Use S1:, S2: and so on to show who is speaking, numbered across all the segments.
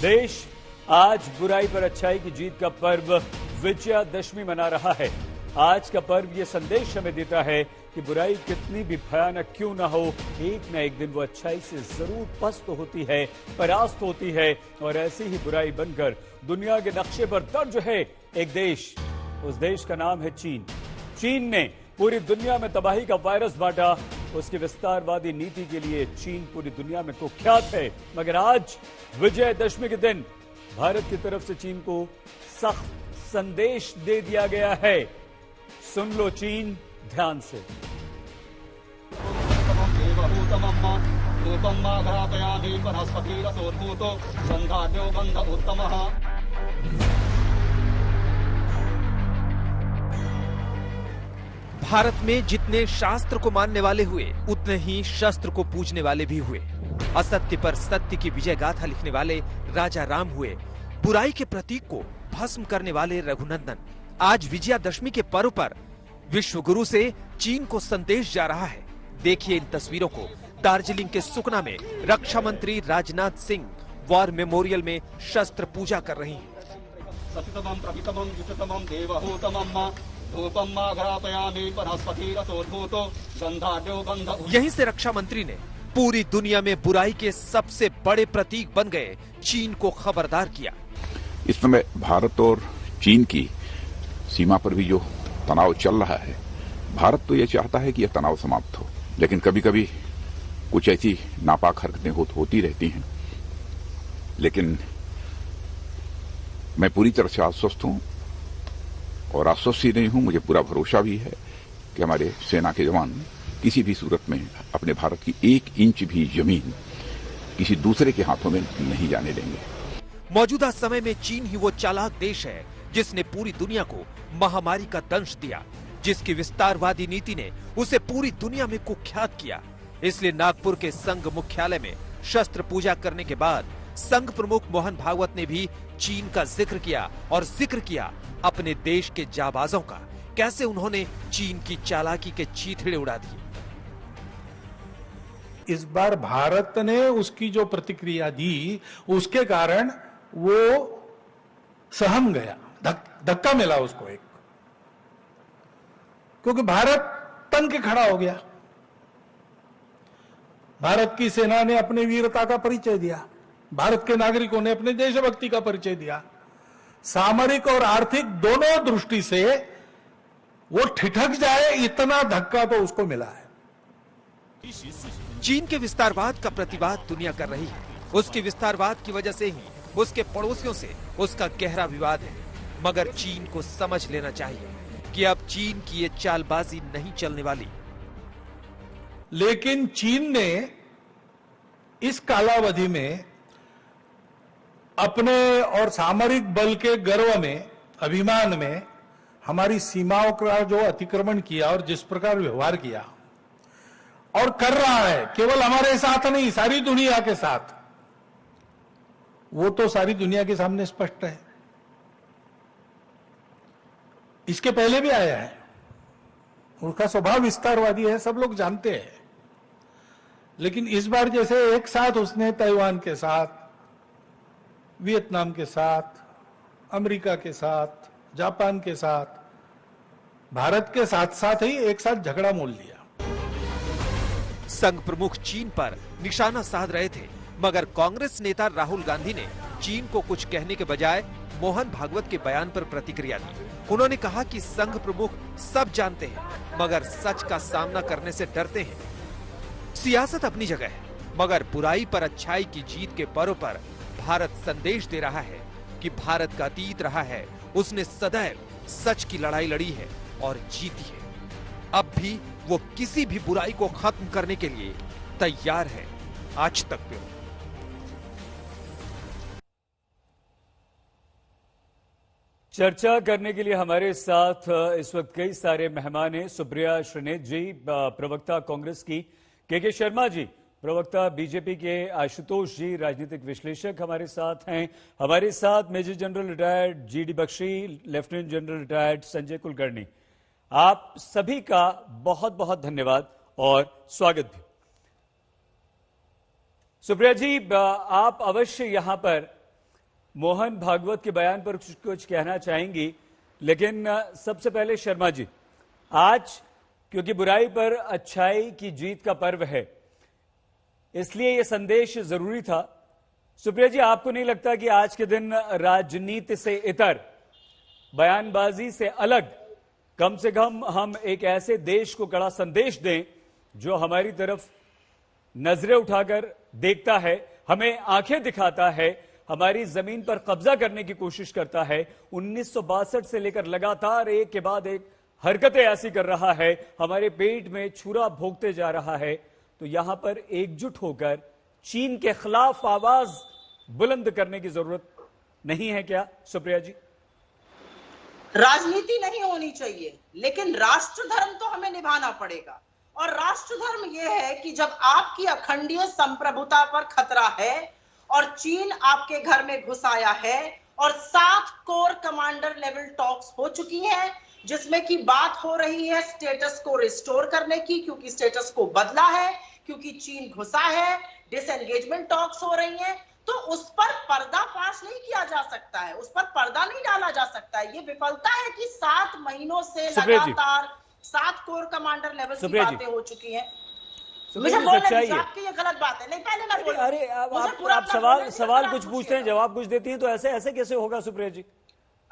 S1: देश आज बुराई पर अच्छाई की जीत का पर्व विजयादशमी मना रहा है। आज का पर्व यह संदेश हमें देता है कि बुराई कितनी भी भयानक क्यों ना हो, एक न एक दिन वो अच्छाई से जरूर पस्त होती है, परास्त होती है और ऐसी ही बुराई बनकर दुनिया के नक्शे पर दर्ज है एक देश। उस देश का नाम है चीन। चीन ने पूरी दुनिया में तबाही का वायरस बांटा। उसकी विस्तारवादी नीति के लिए चीन पूरी दुनिया में कुख्यात है। मगर आज विजयदशमी के दिन भारत की तरफ से चीन को सख्त संदेश दे दिया गया है। सुन लो चीन ध्यान से।
S2: भारत में जितने शास्त्र को मानने वाले हुए, उतने ही शस्त्र को पूजने वाले भी हुए। असत्य पर सत्य की विजय गाथा लिखने वाले राजा राम हुए, बुराई के प्रतीक को भस्म करने वाले रघुनंदन। आज विजयादशमी के पर्व पर विश्व गुरु से चीन को संदेश जा रहा है। देखिए इन तस्वीरों को। दार्जिलिंग के सुकना में रक्षा मंत्री राजनाथ सिंह वॉर मेमोरियल में शस्त्र पूजा कर रही हैं। यहीं से रक्षा मंत्री ने पूरी दुनिया में बुराई के सबसे बड़े प्रतीक बन गए चीन को खबरदार किया।
S3: इस समय भारत और चीन की सीमा पर भी जो तनाव चल रहा है, भारत तो यह चाहता है कि यह तनाव समाप्त हो, लेकिन कभी कभी कुछ ऐसी नापाक हरकतें होती रहती हैं। लेकिन मैं पूरी तरह से आश्वस्त हूं और आश्वस्त ही नहीं हूं, मुझे पूरा भरोसा भी है कि हमारे सेना के जवान किसी भी सूरत में अपने भारत की 1 इंच भी जमीन किसी दूसरे के हाथों में नहीं जाने देंगे।
S2: मौजूदा समय में चीन ही वो चालाक देश है जिसने पूरी दुनिया को महामारी का दंश दिया, जिसकी विस्तारवादी नीति ने उसे पूरी दुनिया में कुख्यात किया। इसलिए नागपुर के संघ मुख्यालय में शस्त्र पूजा करने के बाद संघ प्रमुख मोहन भागवत ने भी चीन का जिक्र किया और जिक्र किया अपने देश के जाबाजों का, कैसे उन्होंने चीन की चालाकी के चीथड़े उड़ा दिए।
S4: इस बार भारत ने उसकी जो प्रतिक्रिया दी, उसके कारण वो सहम गया, धक्का मिला उसको एक, क्योंकि भारत तन के खड़ा हो गया। भारत की सेना ने अपनी वीरता का परिचय दिया, भारत के नागरिकों ने अपने देशभक्ति का परिचय दिया। सामरिक और आर्थिक दोनों दृष्टि से वो ठिठक जाए, इतना धक्का तो उसको मिला है।
S2: चीन के विस्तारवाद का प्रतिवाद दुनिया कर रही है। उसके विस्तारवाद की वजह से ही उसके पड़ोसियों से उसका गहरा विवाद है। मगर चीन को समझ लेना चाहिए कि अब चीन की ये चालबाजी नहीं चलने वाली।
S4: लेकिन चीन ने इस कालावधि में अपने और सामरिक बल के गर्व में, अभिमान में हमारी सीमाओं का जो अतिक्रमण किया और जिस प्रकार व्यवहार किया और कर रहा है, केवल हमारे साथ नहीं, सारी दुनिया के साथ, वो तो सारी दुनिया के सामने स्पष्ट है। इसके पहले भी आया है, उसका स्वभाव विस्तारवादी है, सब लोग जानते हैं। लेकिन इस बार जैसे एक साथ उसने ताइवान के साथ, वियतनाम के साथ, अमेरिका के साथ, जापान के साथ, भारत के साथ साथ ही एक साथ झगड़ा मोल लिया।
S2: संघ प्रमुख चीन पर निशाना साध रहे थे, मगर कांग्रेस नेता राहुल गांधी ने चीन को कुछ कहने के बजाय मोहन भागवत के बयान पर प्रतिक्रिया दी। उन्होंने कहा कि संघ प्रमुख सब जानते हैं, मगर सच का सामना करने से डरते हैं। सियासत अपनी जगह है, मगर बुराई पर अच्छाई की जीत के पर्व पर भारत संदेश दे रहा है कि भारत का अतीत रहा है, उसने सदैव सच की लड़ाई लड़ी है और जीती है। अब भी वो किसी भी बुराई को खत्म करने के लिए तैयार है। आज तक भी
S1: चर्चा करने के लिए हमारे साथ इस वक्त कई सारे मेहमान हैं। सुप्रिया श्रीनेत जी, प्रवक्ता कांग्रेस की, के शर्मा जी, प्रवक्ता बीजेपी के, आशुतोष जी, राजनीतिक विश्लेषक हमारे साथ हैं। हमारे साथ major general retired GD Bakshi, lieutenant general retired Sanjay Kulkarni. आप सभी का बहुत बहुत धन्यवाद और स्वागत भी। सुप्रिया जी, आप अवश्य यहां पर मोहन भागवत के बयान पर कुछ कहना चाहेंगी, लेकिन सबसे पहले शर्मा जी, आज क्योंकि बुराई पर अच्छाई की जीत का पर्व है, इसलिए यह संदेश जरूरी था। सुप्रिया जी, आपको नहीं लगता कि आज के दिन राजनीति से इतर, बयानबाजी से अलग, कम से कम हम एक ऐसे देश को कड़ा संदेश दें जो हमारी तरफ नजरें उठाकर देखता है, हमें आंखें दिखाता है, हमारी जमीन पर कब्जा करने की कोशिश करता है, 1962 से लेकर लगातार एक के बाद एक हरकतें ऐसी कर रहा है, हमारे पेट में छुरा भोंकते जा रहा है, तो यहां पर एकजुट होकर चीन के खिलाफ आवाज बुलंद करने की जरूरत नहीं है क्या सुप्रिया जी?
S5: राजनीति नहीं होनी चाहिए, लेकिन राष्ट्र धर्म तो हमें निभाना पड़ेगा। और राष्ट्र धर्म यह है कि जब आपकी अखंडीय संप्रभुता पर खतरा है और चीन आपके घर में घुस आया है और 7 कोर कमांडर लेवल टॉक्स हो चुकी हैं, जिसमें की बात हो रही है स्टेटस को रिस्टोर करने की, क्योंकि स्टेटस को बदला है, क्योंकि चीन घुसा है, डिसएंगेजमेंट टॉक्स हो रही हैं, तो उस पर पर्दाफाश नहीं किया जा सकता है, उस पर पर्दा नहीं डाला जा सकता है। ये विफलता है कि 7 महीनों से लगातार 7 कोर कमांडर लेवल की बातें हो चुकी हैं। मुझे बोलने आपकी ये गलत बात है। नहीं, पहले ना बोलो।
S1: अरे आप सवाल कुछ पूछते हैं, जवाब कुछ देती हैं, तो ऐसे कैसे होगा सुप्रिया जी?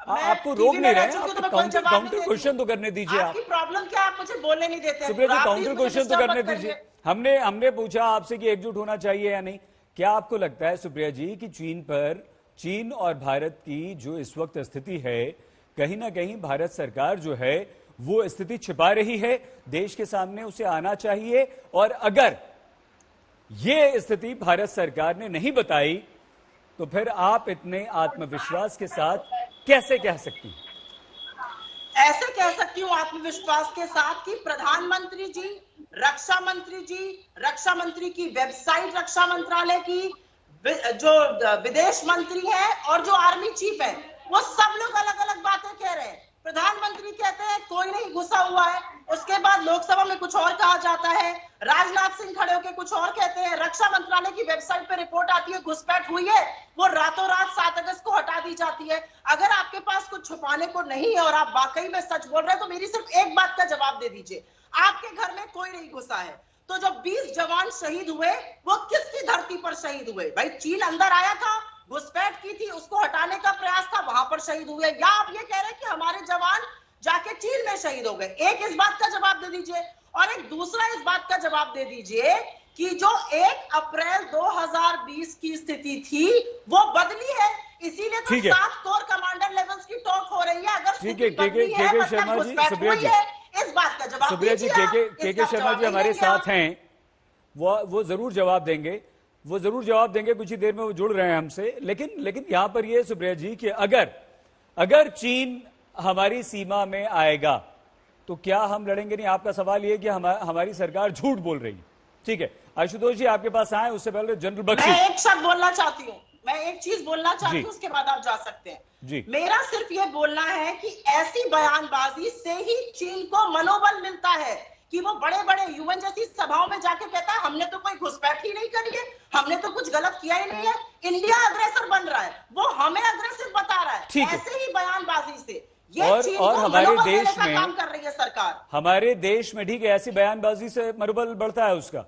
S1: आपको रोक नहीं रहे हैं, काउंटर क्वेश्चन तो करने दीजिए।
S5: आपकी प्रॉब्लम क्या, आप मुझे बोलने नहीं देते?
S1: सुप्रिया जी, काउंटर क्वेश्चन तो करने दीजिए। हमने पूछा आपसे कि एकजुट होना चाहिए या नहीं। क्या आपको लगता है सुप्रिया जी कि चीन और भारत की जो इस वक्त स्थिति है, कहीं ना कहीं भारत सरकार जो है वो स्थिति छिपा रही है, देश के सामने उसे आना चाहिए, और अगर ये स्थिति भारत सरकार ने नहीं बताई तो फिर आप इतने आत्मविश्वास के साथ कैसे कह सकती हैं?
S5: ऐसे कह सकती हूं आत्मविश्वास के साथ कि प्रधानमंत्री जी, रक्षा मंत्री की वेबसाइट, रक्षा मंत्रालय की जो विदेश मंत्री है और जो आर्मी चीफ है, वो सब लोग अलग अलग बातें कह रहे हैं। प्रधानमंत्री कहते हैं कोई नहीं घुसा हुआ है, उसके बाद लोकसभा में कुछ और कहा जाता है, राजनाथ सिंह खड़े होकर कुछ और कहते हैं, रक्षा मंत्रालय की वेबसाइट पे रिपोर्ट आती है घुसपैठ हुई है, वो रातों रात 7 अगस्त को हटा दी जाती है। अगर आपके पास कुछ छुपाने को नहीं है और आप वाकई में सच बोल रहे हैं, तो मेरी सिर्फ एक बात का जवाब दे दीजिए, आपके घर में कोई नहीं घुसा है, तो जब 20 जवान शहीद हुए वो किसकी धरती पर शहीद हुए? भाई चीन अंदर आया था, घुसपैठ की थी, उसको हटाने का प्रयास था, वहां पर शहीद हुए, या आप ये कह रहे हैं कि हमारे जवान जाके चीन में शहीद हो गए? एक इस बात का जवाब दे दीजिए, और एक दूसरा इस बात का जवाब दे दीजिए कि जो 1 अप्रैल 2020 की स्थिति थी वो बदली है, इसीलिए तो 7 कोर कमांडर लेवल्स की टॉक हो रही है। अगर
S1: शर्मा जी, सुप्रिया जी,
S5: इस बात का जवाब
S1: सुप्रिया जी, के शर्मा जी हमारे साथ हैं, वो जरूर जवाब देंगे, कुछ ही देर में वो जुड़ रहे हैं हमसे। लेकिन यहां पर ये सुप्रिया जी कि अगर चीन हमारी सीमा में आएगा तो क्या हम लड़ेंगे नहीं? आपका सवाल ये कि हमारी सरकार झूठ बोल रही है। ठीक है, आशुतोष जी आपके पास आए, उससे पहले जनरल बख्शी।
S5: मैं एक शब्द बोलना चाहती हूँ, मैं एक चीज बोलना चाहती हूँ, उसके बाद आप जा सकते हैं
S1: जी।
S5: मेरा सिर्फ ये बोलना है कि ऐसी बयानबाजी से ही चीन को मनोबल मिलता है कि वो बड़े बड़े यूएन जैसी सभाओं में जाके कहता है हमने तो कोई घुसपैठ ही नहीं करी है, हमने तो कुछ गलत किया ही नहीं है, इंडिया अग्रेसर बन रहा है, वो हमें अग्रेसिव बता रहा है। ऐसे ही बयानबाजी से
S1: और हमारे देश में
S5: काम कर रही है सरकार।
S1: हमारे देश में ठीक है, ऐसी बयानबाजी से मनोबल बढ़ता है उसका,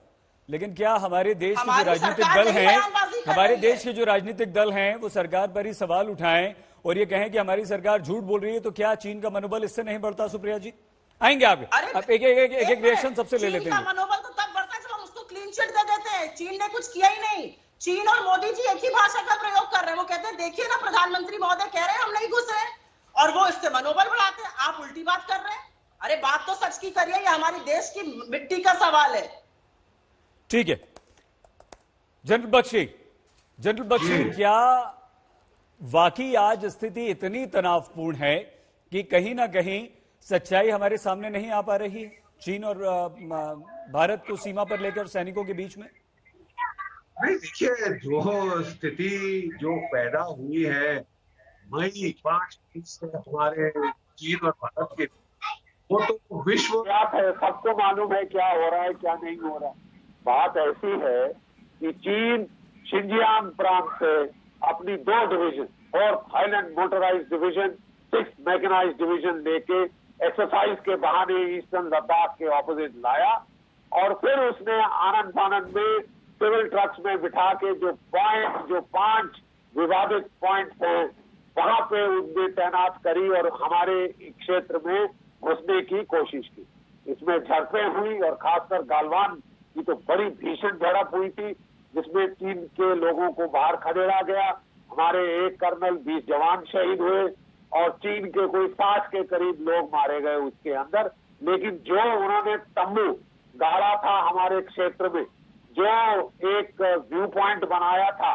S1: लेकिन क्या हमारे देश के जो राजनीतिक दल हैं, हमारे देश के जो राजनीतिक दल हैं वो सरकार पर ही सवाल उठाएं और ये कहें कि हमारी सरकार झूठ बोल रही है, तो क्या चीन का मनोबल इससे नहीं बढ़ता? सुप्रिया जी आएंगे आप एक रिएक्शन सबसे ले लेते हैं।
S5: मनोबल तो तब बढ़ता है जब हम उसको क्लीन चिट दे देते हैं। चीन ने कुछ किया ही नहीं, चीन और मोदी जी एक ही भाषा का प्रयोग कर रहे हैं, वो कहते हैं देखिए ना प्रधानमंत्री महोदय कह रहे हैं हम नहीं घुसे, और वो इससे मनोबल बढ़ाते हैं। आप उल्टी बात कर रहे हैं। अरे बात तो सच की करिए, ये हमारी देश की मिट्टी का सवाल है।
S1: ठीक है, जनरल बख्शी, क्या वाकई आज स्थिति इतनी तनावपूर्ण है कि कहीं ना कहीं सच्चाई हमारे सामने नहीं आ पा रही है चीन और भारत को सीमा पर लेकर सैनिकों के बीच में?
S6: नहीं, देखिए जो स्थिति जो पैदा हुई है मई 5 से हमारे चीन और भारत के, वो तो विश्व है, सबको मालूम है क्या हो रहा है क्या नहीं हो रहा। बात ऐसी है कि चीन शिनजियांग प्रांत से अपनी 2 division, 4th highland motorise division, 6th mechanise division लेके एक्सरसाइज के बहाने ईस्टर्न लद्दाख के ऑपोजिट लाया और फिर उसने आनंद फानंद में सिविल ट्रक्स में बिठा के जो 5 विवादित पॉइंट्स हैं वहां पे उनने तैनात करी और हमारे क्षेत्र में घुसने की कोशिश की। इसमें झड़पें हुई और खासकर गालवान की तो बड़ी भीषण झड़प हुई थी जिसमें चीन के लोगों को बाहर खदेड़ा गया। हमारे 1 कर्नल 20 जवान शहीद हुए और चीन के कोई 60 के करीब लोग मारे गए उसके अंदर। लेकिन जो उन्होंने तंबू गाड़ा था हमारे क्षेत्र में, जो एक व्यू पॉइंट बनाया था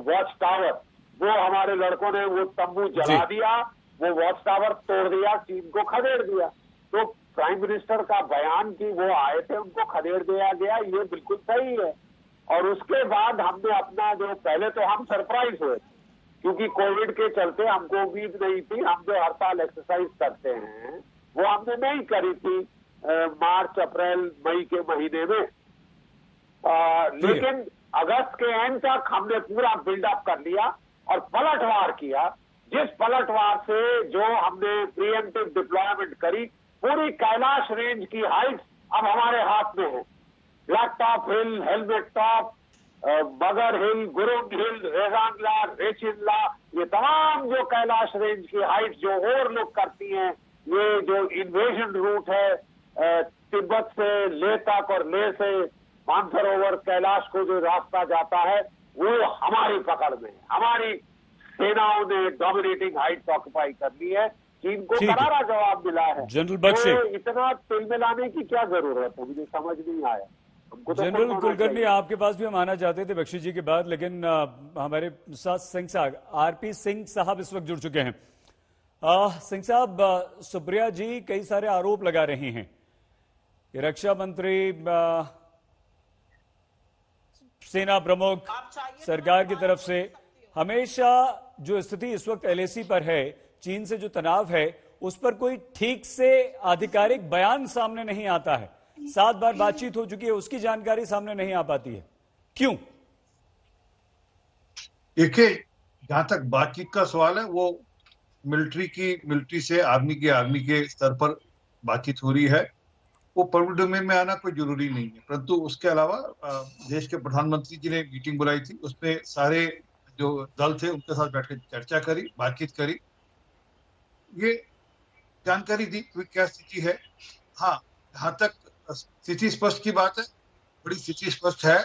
S6: वॉच टावर, वो हमारे लड़कों ने वो तंबू जला दिया, वो वॉच टावर तोड़ दिया, चीन को खदेड़ दिया। तो प्राइम मिनिस्टर का बयान कि वो आए थे उनको खदेड़ दिया गया, ये बिल्कुल सही है। और उसके बाद हमने अपना जो पहले तो हम सरप्राइज हुए क्योंकि कोविड के चलते हमको उम्मीद नहीं थी। हम जो हड़ताल एक्सरसाइज करते हैं वो हमने नहीं करी थी मार्च अप्रैल मई के महीने में, लेकिन अगस्त के एंड तक हमने पूरा बिल्डअप कर लिया और पलटवार किया। जिस पलटवार से जो हमने प्रिएम्प्टिव डिप्लॉयमेंट करी, पूरी कैलाश रेंज की हाइट अब हमारे हाथ में है। ब्लैक टॉप हिल, हेलमेट टॉप, बगर हिल, गुरुंग हिल, रेगांगला, रेचिनला, ये तमाम जो कैलाश रेंज की हाइट जो ओवरलुक करती हैं, ये जो इन्वेजन रूट है तिब्बत से लेह तक और लेह से मानसरोवर कैलाश को जो रास्ता जाता है वो हमारी पकड़ में है। हमारी सेनाओं ने डोमिनेटिंग हाइट ऑक्युपाई कर ली है। चीन को करारा जवाब मिला है।
S1: जनरल बख्शी,
S6: तो इतना तिलमिलाने की क्या जरूरत है, मुझे समझ नहीं आया। हमको तो
S1: जनरल कुलकर्णी आपके पास भी हम आना चाहते थे बख्शी जी के बाद, लेकिन हमारे साथ सिंह साहब आरपी सिंह साहब इस वक्त जुड़ चुके हैं। सिंह साहब, सुप्रिया जी कई सारे आरोप लगा रही हैं कि रक्षा मंत्री, सेना प्रमुख, सरकार की तरफ से हमेशा जो स्थिति इस वक्त एलएसी पर है, चीन से जो तनाव है, उस पर कोई ठीक से आधिकारिक बयान सामने नहीं आता है। 7 बार बातचीत हो चुकी है, उसकी जानकारी सामने नहीं आ पाती है, क्यों?
S7: देखिए, जहां तक बातचीत का सवाल है वो मिलिट्री से आर्मी के स्तर पर बातचीत हो रही है। वो पब्लिक डोमेन में आना कोई जरूरी नहीं है, परंतु उसके अलावा देश के प्रधानमंत्री जी ने मीटिंग बुलाई थी, उसमें सारे जो दल थे उनके साथ बैठ कर चर्चा करी, बातचीत करी, ये जानकारी दी कि क्या स्थिति है। हाँ, जहां तक स्थिति स्पष्ट की बात है, बड़ी स्थिति स्पष्ट है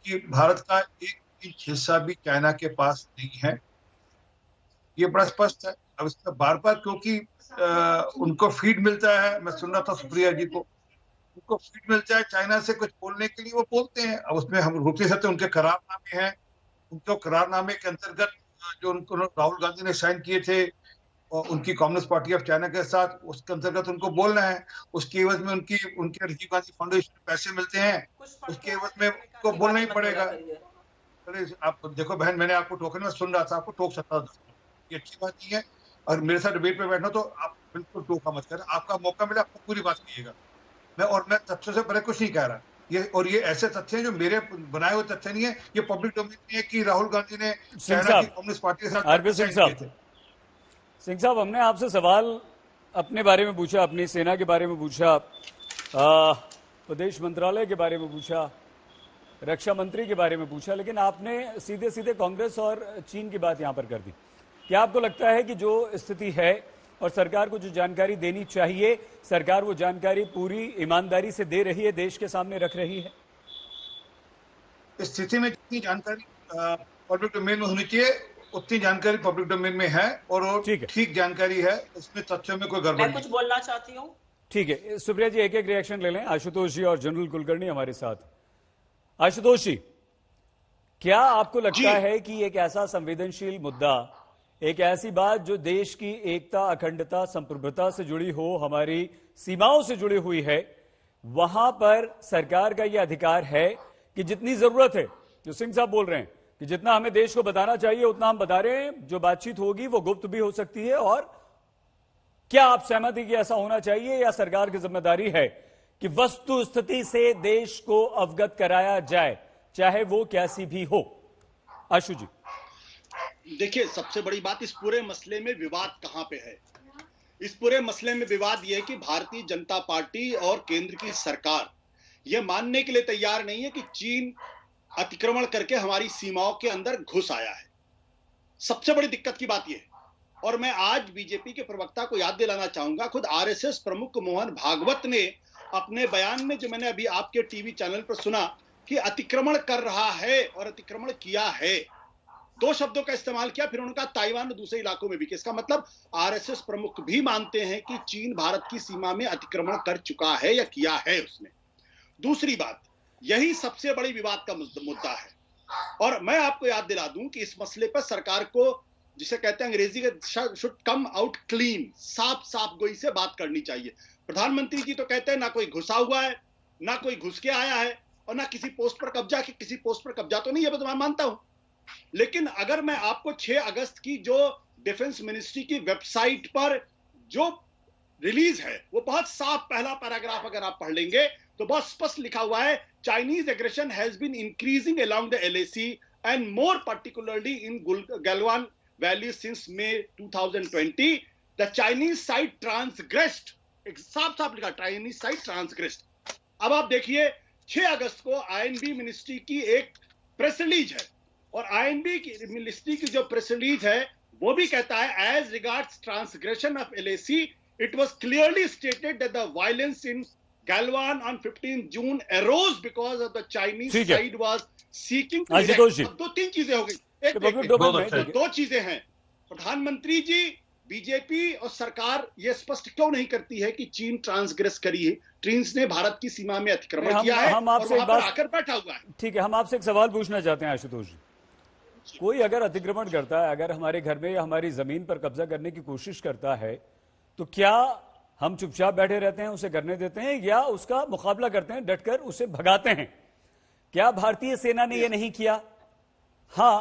S7: कि भारत का एक इंच हिस्सा भी चाइना के पास नहीं है, ये बड़ा स्पष्ट है। अब इसमें बार बार क्योंकि उनको फीड मिलता है, मैं सुन रहा था सुप्रिया जी को, उनको फीड मिलता है चाइना से कुछ बोलने के लिए, वो बोलते हैं। अब उसमें हम रोक नहीं सकते, उनके करारनामे हैं, उनके करारनामे के अंतर्गत जो उनको राहुल गांधी ने साइन किए थे और उनकी कम्युनिस्ट पार्टी ऑफ चाइना के साथ, उसके अंतर्गत उनको बोलना है। उसके एवज में उनके राजीव गांधी फाउंडेशन में पैसे मिलते हैं, उसके एवज में उनको बोलना ही पड़ेगा। अरे आप देखो बहन, मैंने आपको टोकन में सुन रहा था, आपको टोक सकता था, ये अच्छी बात नहीं है। और मेरे साथ डिबेट पे बैठना तो आप बिल्कुल टोका मत करें, आपका मौका मिला आपको पूरी बात कहिएगा। मैं तथ्यों से परे कुछ नहीं कह रहा, ये ऐसे तथ्य हैं जो मेरे बनाए हुए तथ्य नहीं है, ये पब्लिक डोमेन में है कि राहुल गांधी ने चाइना की कम्युनिस्ट पार्टी के साथ।
S1: सिंह साहब, हमने आपसे सवाल अपने बारे में पूछा, अपनी सेना के बारे में पूछा, विदेश मंत्रालय के बारे में पूछा, रक्षा मंत्री के बारे में पूछा, लेकिन आपने सीधे सीधे कांग्रेस और चीन की बात यहां पर कर दी। क्या आपको लगता है कि जो स्थिति है और सरकार को जो जानकारी देनी चाहिए, सरकार वो जानकारी पूरी ईमानदारी से दे रही है, देश के सामने रख रही है?
S7: इस स्थिति में जितनी जानकारी पब्लिक डोमेन में होनी चाहिए उतनी जानकारी पब्लिक डोमेन में है और वो ठीक जानकारी है, इसमें तथ्यों में कोई गड़बड़ नहीं।
S5: मैं कुछ बोलना चाहती हूँ।
S1: ठीक है सुप्रिया जी, एक एक रिएक्शन ले लें। आशुतोष जी और जनरल कुलकर्णी हमारे साथ। आशुतोष जी, क्या आपको लगता है कि एक ऐसा संवेदनशील मुद्दा, एक ऐसी बात जो देश की एकता, अखंडता, संप्रभुता से जुड़ी हो, हमारी सीमाओं से जुड़ी हुई है, वहां पर सरकार का यह अधिकार है कि जितनी जरूरत है, जो सिंह साहब बोल रहे हैं कि जितना हमें देश को बताना चाहिए उतना हम बता रहे हैं, जो बातचीत होगी वो गुप्त भी हो सकती है, और क्या आप सहमति कि ऐसा होना चाहिए या सरकार की जिम्मेदारी है कि वस्तु स्थिति से देश को अवगत कराया जाए, चाहे वो कैसी भी हो? आशु जी।
S8: देखिए, सबसे बड़ी बात इस पूरे मसले में विवाद कहां पे है? इस पूरे मसले में विवाद यह है कि भारतीय जनता पार्टी और केंद्र की सरकार यह मानने के लिए तैयार नहीं है कि चीन अतिक्रमण करके हमारी सीमाओं के अंदर घुस आया है। सबसे बड़ी दिक्कत की बात यह है। और मैं आज बीजेपी के प्रवक्ता को याद दिलाना चाहूंगा, खुद आरएसएस प्रमुख मोहन भागवत ने अपने बयान में, जो मैंने अभी आपके टीवी चैनल पर सुना, कि अतिक्रमण कर रहा है और अतिक्रमण किया है, दो शब्दों का इस्तेमाल किया। फिर उनका ताइवान और दूसरे इलाकों में भी। इसका मतलब आरएसएस प्रमुख भी मानते हैं कि चीन भारत की सीमा में अतिक्रमण कर चुका है या किया है उसने। दूसरी बात, यही सबसे बड़ी विवाद का मुद्दा है। और मैं आपको याद दिला दूं कि इस मसले पर सरकार को, जिसे कहते हैं अंग्रेजी के, शुड कम आउट क्लीन, साफ साफ गोई से बात करनी चाहिए। प्रधानमंत्री जी तो कहते हैं ना कोई घुसा हुआ है, ना कोई घुस के आया है, और ना किसी पोस्ट पर कब्जा, कि किसी पोस्ट पर कब्जा तो नहीं है, मैं मानता हूं। लेकिन अगर मैं आपको 6 अगस्त की जो डिफेंस मिनिस्ट्री की वेबसाइट पर जो रिलीज है, वो बहुत साफ पहला पैराग्राफ अगर आप पढ़ लेंगे तो बहुत स्पष्ट लिखा हुआ है, Chinese aggression has been increasing along the LAC and more particularly in Galwan valley since May 2020 the Chinese side transgressed, साफ साफ लिखा, चाइनीज साइड ट्रांसग्रेस्ड। अब आप देखिए, 6 अगस्त को आईएनबी मिनिस्ट्री की एक प्रेस रिलीज है, और आईएनबी की मिनिस्ट्री की जो प्रेस रिलीज है वो भी कहता है, as regards transgression of LAC it was clearly stated that the violence in Galwan on 15 June arose because of the Chinese side was seeking to erect। 2-3 चीजें हो गई। दो चीजें हैं। प्रधानमंत्री जी, बीजेपी और सरकार ये स्पष्ट क्यों नहीं करती है कि चीन ट्रांसग्रेस करी है, चीन ने भारत की सीमा में अतिक्रमण किया है और वहां पर आकर बैठा हुआ है।
S1: ठीक है, हम आपसे एक सवाल पूछना चाहते हैं आशुतोष जी। कोई अगर अतिक्रमण करता है, अगर हमारे घर में या हमारी जमीन पर कब्जा करने की कोशिश करता है, तो क्या हम चुपचाप बैठे रहते हैं, उसे करने देते हैं, या उसका मुकाबला करते हैं, डटकर उसे भगाते हैं? क्या भारतीय सेना ने यह नहीं किया? हाँ,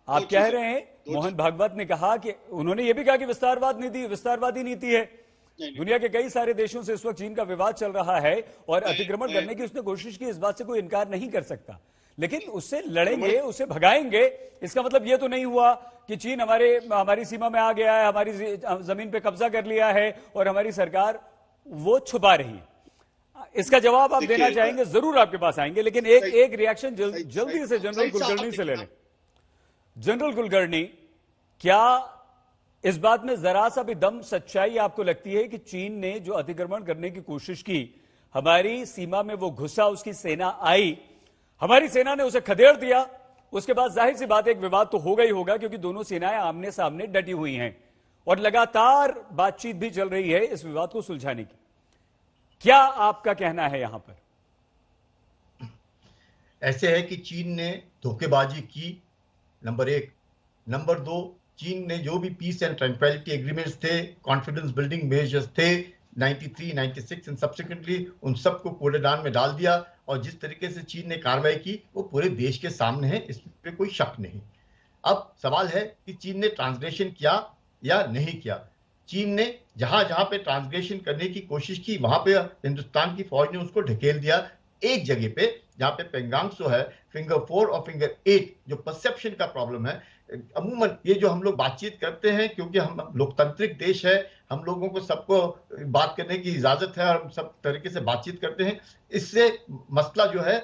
S1: आप कह रहे हैं, मोहन भागवत ने कहा कि उन्होंने यह भी कहा कि विस्तारवादी नीति है। दुनिया के कई सारे देशों से इस वक्त चीन का विवाद चल रहा है और अतिक्रमण करने की उसने कोशिश की, इस बात से कोई इनकार नहीं कर सकता। लेकिन उससे लड़ेंगे, उसे भगाएंगे, इसका मतलब यह तो नहीं हुआ कि चीन हमारी सीमा में आ गया है, हमारी जमीन पे कब्जा कर लिया है और हमारी सरकार वो छुपा रही है। इसका जवाब आप देना चाहेंगे, जरूर आपके पास आएंगे, लेकिन एक रिएक्शन जल्दी से जनरल कुलकर्णी से ले लें। जनरल कुलकर्णी, क्या इस बात में जरा सा भी दम सच्चाई आपको लगती है कि चीन ने जो अतिक्रमण करने की कोशिश की, हमारी सीमा में वो घुसा, उसकी सेना आई, हमारी सेना ने उसे खदेड़ दिया, उसके बाद जाहिर सी बात एक विवाद तो होगा ही होगा, क्योंकि दोनों सेनाएं आमने सामने डटी हुई हैं और लगातार बातचीत भी चल रही है इस विवाद को सुलझाने की। क्या आपका कहना है यहां पर?
S9: ऐसे है कि चीन ने धोखेबाजी की, नंबर 1। नंबर 2, चीन ने जो भी पीस एंड ट्रैंक्विलिटी एग्रीमेंट्स थे, कॉन्फिडेंस बिल्डिंग मेजर्स थे 93, 96 एंड सब्सिक्वेंटली, उन सबको कूड़ेदान में डाल दिया। और जिस तरीके से चीन ने कार्रवाई की वो पूरे देश के सामने है, इस पे कोई शक नहीं। अब सवाल है कि चीन ने ट्रांसग्रेशन किया या नहीं किया। चीन ने जहां जहां पे ट्रांसग्रेशन करने की कोशिश की, वहां पे हिंदुस्तान की फौज ने उसको ढकेल दिया। एक जगह पे जहां पे पेंगांग सो है, फिंगर 4 और फिंगर 8, जो परसेप्शन का प्रॉब्लम है, अमूमन ये जो हम लोग बातचीत करते हैं, क्योंकि हम लोकतांत्रिक देश है, हम लोगों को सबको बात करने की इजाजत है और हम सब तरीके से बातचीत करते हैं, इससे मसला जो है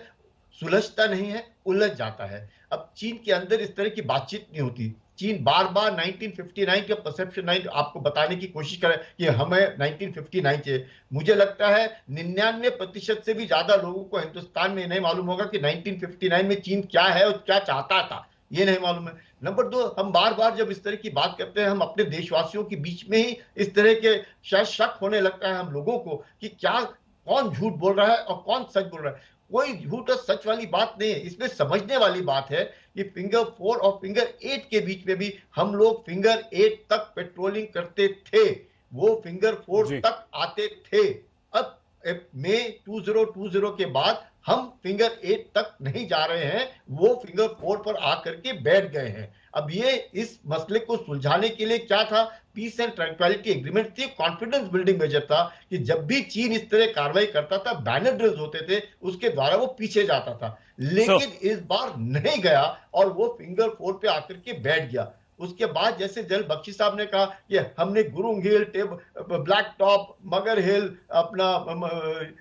S9: सुलझता नहीं है, उलझ जाता है। अब चीन के अंदर इस तरह की बातचीत नहीं होती। चीन बार बार 1959 का परसेप्शन आपको बताने की कोशिश करे कि हमें 1959 चाहिए। मुझे लगता है 99% से भी ज्यादा लोगों को हिंदुस्तान में नहीं मालूम होगा कि 1959 में चीन क्या है और क्या चाहता था, ये नहीं मालूम है। नंबर 2, हम बार बार जब इस तरह की बात करते हैं, हम अपने देशवासियों के बीच में ही इस तरह के शायद शक होने लगता है हम लोगों को कि क्या कौन झूठ बोल रहा है और कौन सच बोल रहा है। कोई झूठ और सच वाली बात नहीं है, इसमें समझने वाली बात है कि फिंगर 4 और फिंगर 8 के बीच में भी हम लोग फिंगर 8 तक पेट्रोलिंग करते थे, वो फिंगर 4 तक आते थे। अब मई 2020 के बाद हम फिंगर 8 तक नहीं जा रहे हैं, वो फिंगर 4 पर आकर के बैठ गए हैं। अब ये इस मसले को सुलझाने के लिए क्या था, पीस एंड ट्रैंक्विलिटी एग्रीमेंट थी, कॉन्फिडेंस बिल्डिंग मेजर था कि जब भी चीन इस तरह कार्रवाई करता था, बैनर ड्रिल्स होते थे, उसके द्वारा वो पीछे जाता था। लेकिन इस बार नहीं गया और वो फिंगर 4 पे आकर के बैठ गया। उसके बाद जैसे जल बख्शी साहब ने कहा कि हमने गुरुंग हिल, ब्लैक टॉप, मगर हिल, अपना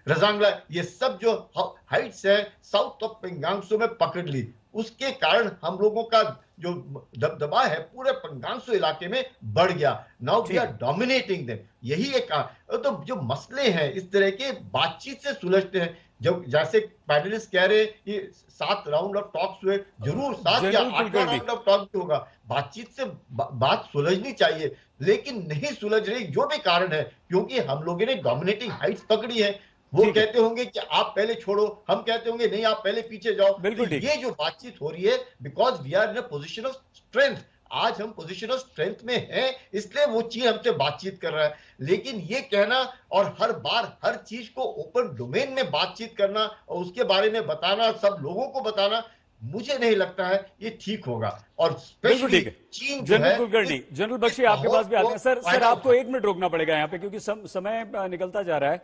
S9: रजांगला, ये सब जो हाइट्स है साउथ ऑफ पेंगांगसो में पकड़ ली। उसके कारण हम लोगों का जो दबदबा है पूरे पेंगांगसो इलाके में बढ़ गया। Now we are dominating them. यही एक तो जो मसले हैं इस तरह के बातचीत से सुलझते हैं। जब जैसे पैनलिस्ट कह रहे कि 7 राउंड ऑफ टॉक्स हुए, जरूर 7 या 8 राउंड ऑफ टॉक होगा, बातचीत से बात सुलझनी चाहिए, लेकिन नहीं सुलझ रही जो भी कारण है, क्योंकि हम लोगों ने डोमिनेटिंग हाइट्स पकड़ी है। वो कहते होंगे कि आप पहले छोड़ो, हम कहते होंगे नहीं आप पहले पीछे जाओ। तो ये जो बातचीत हो रही है, because we are in a position of strength, आज हम पोजीशन ऑफ स्ट्रेंथ में हैं, इसलिए वो चीज हमसे बातचीत कर रहा है। लेकिन ये कहना और हर बार हर चीज को ओपन डोमेन में बातचीत करना और उसके बारे में बताना, सब लोगों को बताना, मुझे नहीं लगता है ये ठीक होगा। और स्पेशली चीन जो है,
S1: जनरल बख्शी आपके पास भी आते हैं। सर आपको 1 मिनट रोकना पड़ेगा यहाँ पे, क्योंकि समय निकलता जा रहा है।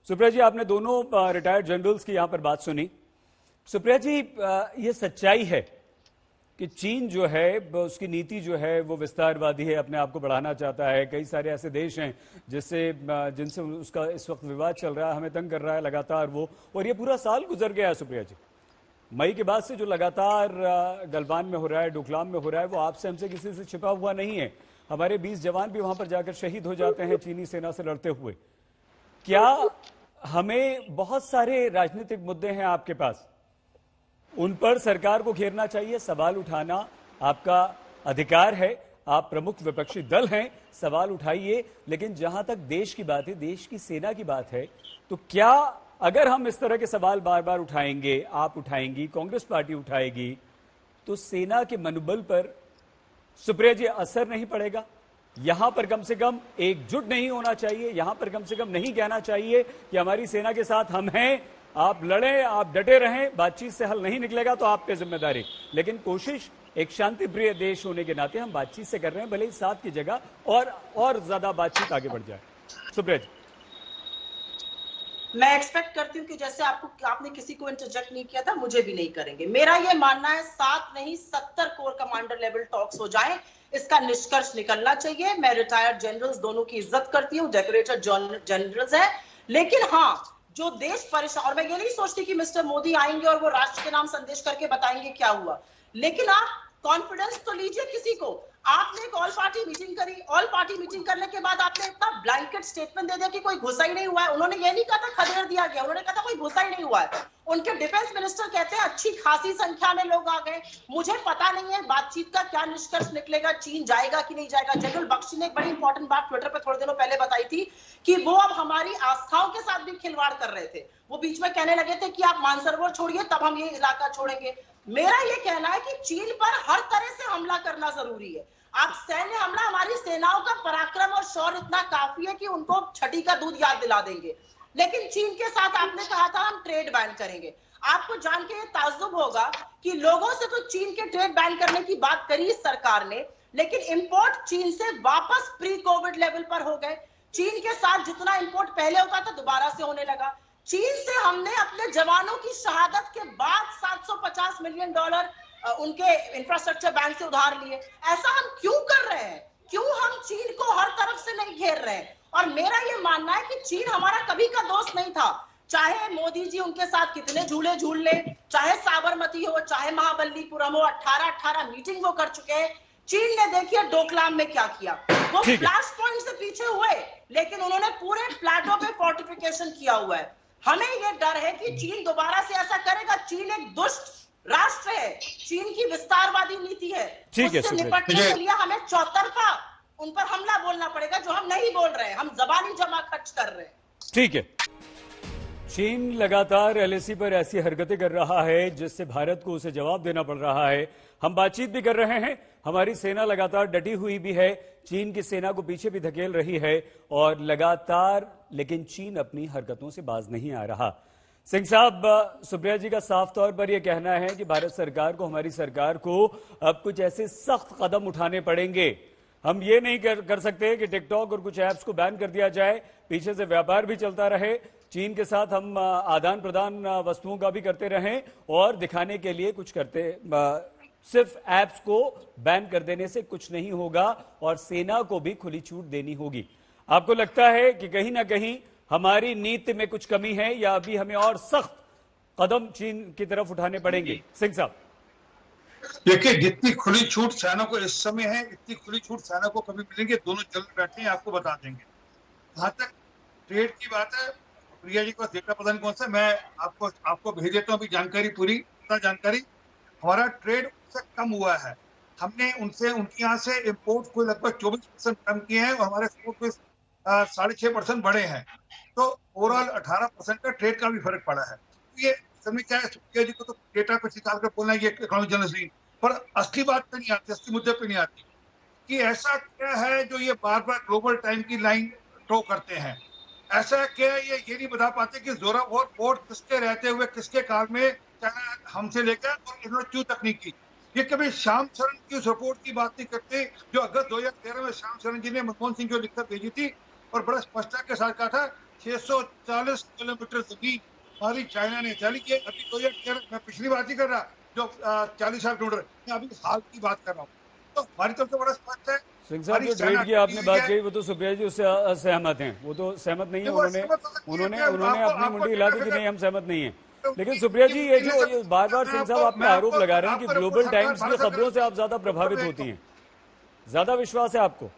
S1: सुप्रिया जी आपने दोनों रिटायर्ड जनरल्स की यहां पर बात सुनी। सुप्रिया जी, ये सच्चाई है कि चीन जो है उसकी नीति जो है वो विस्तारवादी है, अपने आप को बढ़ाना चाहता है। कई सारे ऐसे देश हैं जिनसे उसका इस वक्त विवाद चल रहा है, हमें तंग कर रहा है लगातार वो, और ये पूरा साल गुजर गया है सुप्रिया जी। मई के बाद से जो लगातार गलवान में हो रहा है, डोकलाम में हो रहा है, वो आपसे हमसे किसी से छिपा हुआ नहीं है। हमारे 20 जवान भी वहां पर जाकर शहीद हो जाते हैं चीनी सेना से लड़ते हुए। क्या हमें बहुत सारे राजनीतिक मुद्दे हैं आपके पास, उन पर सरकार को घेरना चाहिए, सवाल उठाना आपका अधिकार है, आप प्रमुख विपक्षी दल हैं, सवाल उठाइए। लेकिन जहां तक देश की बात है, देश की सेना की बात है, तो क्या अगर हम इस तरह के सवाल बार बार उठाएंगे, आप उठाएंगी, कांग्रेस पार्टी उठाएगी, तो सेना के मनोबल पर सुप्रिया जी असर नहीं पड़ेगा? यहां पर कम से कम एकजुट नहीं होना चाहिए, यहां पर कम से कम नहीं कहना चाहिए कि हमारी सेना के साथ हम हैं, आप लड़ें, आप डटे रहें, बातचीत से हल नहीं निकलेगा तो आप पे जिम्मेदारी। लेकिन कोशिश एक शांति प्रिय देश होने के नाते हम बातचीत से कर रहे हैं, भले ही साथ की जगह और ज्यादा बातचीत आगे बढ़ जाए। सुप्रिया जी,
S5: मैं एक्सपेक्ट करती हूँ कि जैसे आपने किसी को इंटरजेक्ट नहीं किया था, मुझे भी नहीं करेंगे। मेरा ये मानना है 7 नहीं 70 कोर कमांडर लेवल टॉक्स हो जाएं, इसका निष्कर्ष निकलना चाहिए। मैं रिटायर्ड जनरल्स दोनों की इज्जत करती हूँ, डेकोरेटेड जनरल्स हैं, लेकिन हाँ, जो देश परेशान, और मैं ये नहीं सोचती कि मिस्टर मोदी आएंगे और वो राष्ट्र के नाम संदेश करके बताएंगे क्या हुआ, लेकिन आप कॉन्फिडेंस तो लीजिए किसी को। आपने एक ऑल पार्टी मीटिंग करी, ऑल पार्टी मीटिंग करने के बाद आपने इतना ब्लैंकेट स्टेटमेंट दे दिया कि कोई घुसा ही नहीं हुआ है। उन्होंने ये नहीं कहा था खदेड़ दिया गया, उन्होंने कहा था कोई घुसा ही नहीं हुआ है। उनके डिफेंस मिनिस्टर कहते हैं अच्छी खासी संख्या में लोग आ गए। मुझे पता नहीं है बातचीत का क्या निष्कर्ष निकलेगा, चीन जाएगा कि नहीं जाएगा। जनरल बख्शी ने एक बड़ी इंपॉर्टेंट बात ट्विटर पर थोड़े दिनों पहले बताई थी कि वो अब हमारी आस्थाओं के साथ भी खिलवाड़ कर रहे थे। वो बीच में कहने लगे थे कि आप मानसरोवर छोड़िए तब हम ये इलाका छोड़ेंगे। मेरा ये कहना है कि चीन पर हर तरह से हमला करना जरूरी है। आप सैन्य हमला, हमारी सेनाओं का पराक्रम और शौर्य इतना काफी है कि उनको छठी का दूध याद दिला देंगे। लेकिन चीन के साथ आपने कहा था हम ट्रेड बैन करेंगे। आपको जान के ये ताज्जुब होगा कि लोगों से तो चीन के ट्रेड बैन करने की बात करी इस सरकार ने, लेकिन इंपोर्ट चीन से वापस प्री कोविड लेवल पर हो गए। चीन के साथ जितना इंपोर्ट पहले होता था दोबारा से होने लगा। चीन से हमने अपने जवानों की शहादत के बाद $750 मिलियन उनके इंफ्रास्ट्रक्चर बैंक से उधार लिए। ऐसा हम क्यों कर रहे हैं? क्यों हम चीन को हर तरफ से नहीं घेर रहे हैं? और मेरा ये मानना है कि चीन हमारा कभी का दोस्त नहीं था। चाहे मोदी जी उनके साथ कितने झूले झूल ले, चाहे साबरमती हो, चाहे महाबलीपुरम हो, 18 मीटिंग वो कर चुके हैं। चीन ने देखिए डोकलाम में क्या किया, वो फ्लैश पॉइंट से पीछे हुए, लेकिन उन्होंने पूरे प्लेटो पे फोर्टिफिकेशन किया हुआ है। हमें ये डर है कि चीन दोबारा से ऐसा करेगा। चीन एक दुष्ट राष्ट्र है, चीन की विस्तारवादी नीति है, उससे निपटने के लिए हमें चौतरफा उन पर हमला बोलना पड़ेगा, जो हम नहीं बोल रहे हैं, हम जबानी जमा खर्च कर रहे हैं।
S1: ठीक है, चीन लगातार एलएसी पर ऐसी हरकतें कर रहा है जिससे भारत को उसे जवाब देना पड़ रहा है। हम बातचीत भी कर रहे हैं, हमारी सेना लगातार डटी हुई भी है, चीन की सेना को पीछे भी धकेल रही है और लगातार, लेकिन चीन अपनी हरकतों से बाज नहीं आ रहा। सिंह साहब, सुप्रिया जी का साफ तौर पर यह कहना है कि भारत सरकार को, हमारी सरकार को अब कुछ ऐसे सख्त कदम उठाने पड़ेंगे। हम ये नहीं कर सकते कि टिकटॉक और कुछ ऐप्स को बैन कर दिया जाए, पीछे से व्यापार भी चलता रहे, चीन के साथ हम आदान प्रदान वस्तुओं का भी करते रहें और दिखाने के लिए कुछ करते सिर्फ ऐप्स को बैन कर देने से कुछ नहीं होगा और सेना को भी खुली छूट देनी होगी। आपको लगता है कि कहीं ना कहीं हमारी नीति में कुछ कमी है या अभी हमें और सख्त कदम चीन की तरफ उठाने पड़ेंगे? सिंह साहब,
S7: देखिए, जितनी खुली छूट सेना को इस समय है, इतनी खुली छूट सेना को कभी मिलेंगे, दोनों जल्द बैठे हैं, आपको बता देंगे। जहां तक ट्रेड की बात है, प्रिया जी को डेटा पता नहीं कौन सा, मैं आपको भेज देता हूँ अभी जानकारी, पूरी जानकारी। हमारा ट्रेड उससे कम हुआ है। हमने उनके यहाँ से इम्पोर्ट को लगभग 24% कम किए हैं और हमारे एक्सपोर्ट को 6.5% बढ़े हैं। तो ओवरऑल 18% का ट्रेड का भी फर्क पड़ा है। ये समय क्या है, प्रिया जी को तो डेटा को निकाल कर बोलना ये इकोनॉमिक जर्नलिस्ट नहीं, पर असली बात पे नहीं आती, असली मुद्दे पे नहीं आती कि ऐसा क्या है जो ये बार बार ग्लोबल टाइम की लाइन ड्रॉ करते हैं। ऐसा क्या है, ये नहीं बता पाते कि जोरावर वोट किसके रहते हुए किसके काल में चाइना हमसे लेकर और इन्होंने क्यों तकनीक की। ये कभी श्याम शरण की उस रिपोर्ट की बात नहीं करते जो अगस्त 2013 में श्याम शरण जी ने मनमोहन सिंह को लिखकर भेजी थी और बड़ा स्पष्टता के साथ कहा था 640 किलोमीटर जमीन हमारी चाइना ने चाली की। अभी 2013 मैं पिछली बात ही कर रहा जो 40,000 किलोमीटर, मैं अभी हाल की बात कर रहा हूँ। तो हमारी तरफ से बड़ा स्पष्ट है।
S1: सिंह साहब, जो ट्रेड की आपने बात कही वो तो सुप्रिया जी उससे असहमत हैं, वो तो सहमत नहीं है। उन्होंने अपनी मुंडी हिला दी कि नहीं हम सहमत नहीं है। लेकिन सुप्रिया जी, ये जो बार बार सिंह साहब आप पे आरोप लगा रहे हैं कि ग्लोबल टाइम्स की खबरों से आप ज्यादा प्रभावित होती हैं, ज्यादा विश्वास है आपको?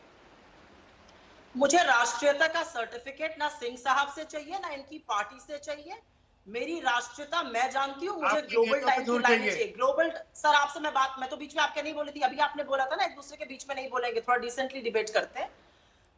S5: मुझे राष्ट्रीयता का सर्टिफिकेट ना सिंह साहब से चाहिए ना इनकी पार्टी से चाहिए। मेरी राष्ट्रीयता मैं जानती हूँ, मुझे ग्लोबल टाइम्स की लाइन चाहिए। ग्लोबल सर, आपसे मैं तो बीच में आपके नहीं बोली थी, अभी आपने बोला था ना एक दूसरे के बीच में नहीं बोलेंगे, थोड़ा डिसेंटली डिबेट करते हैं।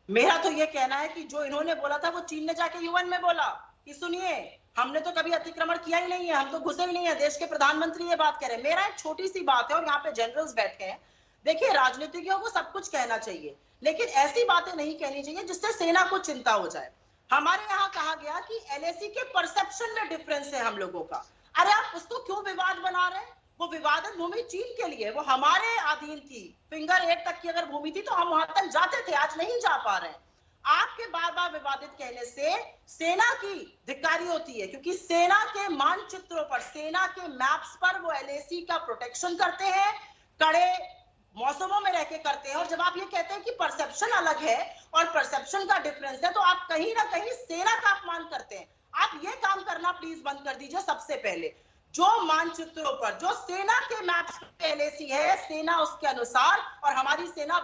S5: मेरा तो ये कहना है कि जो इन्होंने बोला था वो चीन ने जाके यूएन में बोला कि सुनिए हमने तो कभी अतिक्रमण किया ही नहीं है, हम तो घुसे ही नहीं है। देश के प्रधानमंत्री ये बात कह रहे हैं। मेरा एक छोटी सी बात है और यहाँ पे जनरल्स बैठे हैं। देखिए, राजनीतिज्ञों को सब कुछ कहना चाहिए लेकिन ऐसी बातें नहीं कहनी चाहिए जिससे सेना को चिंता हो जाए। हमारे यहाँ कहा गया कि एलएसी के परसेप्शन में डिफरेंस है हम लोगों का। अरे आप उसको क्यों विवाद बना रहे हैं? वो विवादित भूमि चीन के लिए, वो हमारे अधीन थी। फिंगर 8 तक की अगर भूमि थी तो हम वहां तक जाते थे, आज नहीं जा पा रहे हैं। आपके बार बार विवादित कहने से सेना की धिक्कारी होती है क्योंकि सेना के मानचित्रों पर, सेना के मैप्स पर वो एलएसी का प्रोटेक्शन करते हैं, कड़े मौसमों में रहकर करते हैं। और जब आप ये कहते हैं कि परसेप्शन अलग है और परसेप्शन का डिफरेंस है तो आप कहीं ना कहीं सेना का अपमान करते हैं। आप ये काम करना प्लीज बंद कर दीजिए। सबसे पहले जो मानचित्रों पर, जो सेना के मैप्स पे एलएसी है, सेना उसके अनुसार, और हमारी सेना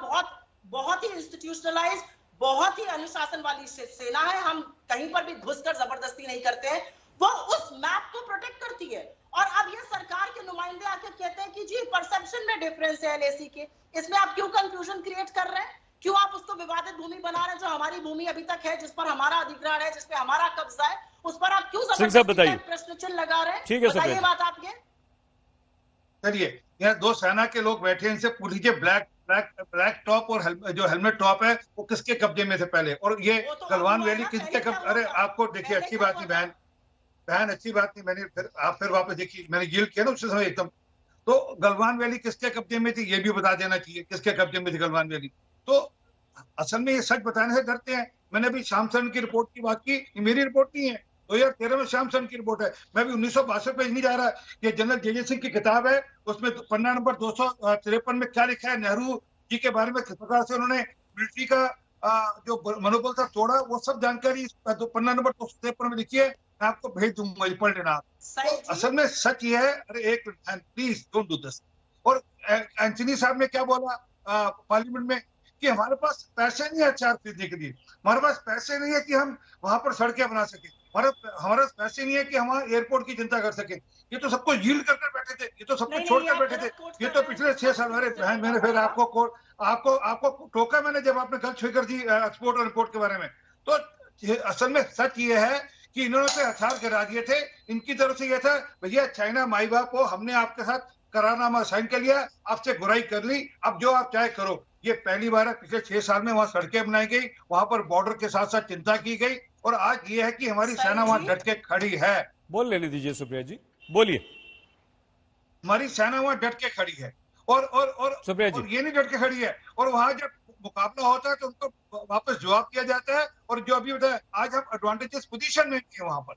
S5: बहुत ही इंस्टीट्यूशनलाइज, बहुत ही अनुशासन वाली सेना है। हम कहीं पर भी घुसकर जबरदस्ती नहीं करते हैं, वो उस मैप को प्रोटेक्ट करती है। और अब ये सरकार के नुमाइंदे आके कहते हैं कि जी परसेप्शन में डिफरेंस है एलएसी के, इसमें आप क्यों कंफ्यूजन क्रिएट कर रहे हैं? क्यों आप उसको विवादित भूमि बना रहे हैं? जो हमारी भूमि अभी तक है, जिस पर हमारा अधिग्रहण है, जिस पे हमारा कब्जा है, उस पर आप क्यों जबरदस्ती प्रश्न चिन्ह लगा रहे हैं?
S1: ठीक है,
S5: बताइए बात आपके।
S7: चलिए, यहाँ दो सेना के लोग बैठे हैं, इनसे पूछ लीजिए ब्लैक टॉप और जो हेलमेट टॉप है वो किसके कब्जे में थे पहले, और ये गलवान वैली किसके कब्जे? अरे आपको देखिए, अच्छी बात नहीं बहन, अच्छी बात नहीं। मैंने आप फिर वापस देखिए, मैंने यील्ड किया ना उस समय एकदम। तो गलवान वैली किसके कब्जे में थी ये भी बता देना चाहिए, किसके कब्जे में थी गलवान वैली। तो असल में ये सच बताने से डरते हैं। मैंने अभी श्याम शरण की रिपोर्ट की बात की, ये मेरी रिपोर्ट नहीं है, 2013 में श्याम शरण की रिपोर्ट है। मैं भी 1962 पेज नहीं जा रहा। ये जनरल जे सिंह की किताब है, उसमें पन्ना नंबर 253 में क्या लिखा है नेहरू जी के बारे में, किस प्रकार से उन्होंने मिलिट्री का जो मनोबल था तोड़ा, वो सब जानकारी पन्ना नंबर 253 में लिखी है। मैं आपको भेज दूंगा, पढ़ लेना। तो असल में सच ये है, अरे एक minute please don't do this. और एंथनी साहब ने क्या बोला पार्लियामेंट में कि हमारे पास पैसे नहीं है हथियार खरीदने के लिए, हमारे पास पैसे नहीं है कि हम वहां पर सड़कें बना सके, हमारे पास पैसे नहीं है कि हम एयरपोर्ट की चिंता कर सके। ये तो सबको यील्ड करके बैठे थे, ये तो सबको छोड़कर बैठे थे। ये तो पिछले 6 साल, अरे बहन मैंने फिर आपको टोका मैंने जब आपने गलत फिगर दी एक्सपोर्ट और इम्पोर्ट के बारे में। तो असल में सच ये है कि इन्होंने तो हथियार गिरा दिए थे। इनकी तरफ से यह था, भैया चाइना माई बाप हो, हमने आपके साथ करारनामा साइन कर लिया, आपसे गुराई कर ली, अब जो आप चाहे करो। ये पहली बार है पिछले 6 साल में वहां सड़कें बनाई गई, वहां पर बॉर्डर के साथ साथ चिंता की गई, और आज ये है कि हमारी सेना वहां डट के खड़ी है।
S1: बोल लेने दीजिए सुप्रिया जी, बोलिए।
S7: हमारी सेना वहां डट के खड़ी है और
S1: सुप्रिया जी,
S7: और ये नहीं डट के खड़ी है, और वहां जब मुकाबला होता है तो उनको वापस जवाब दिया जाता है। और जो अभी बताया, आज हम एडवांटेजेस पोजीशन में हैं वहां पर।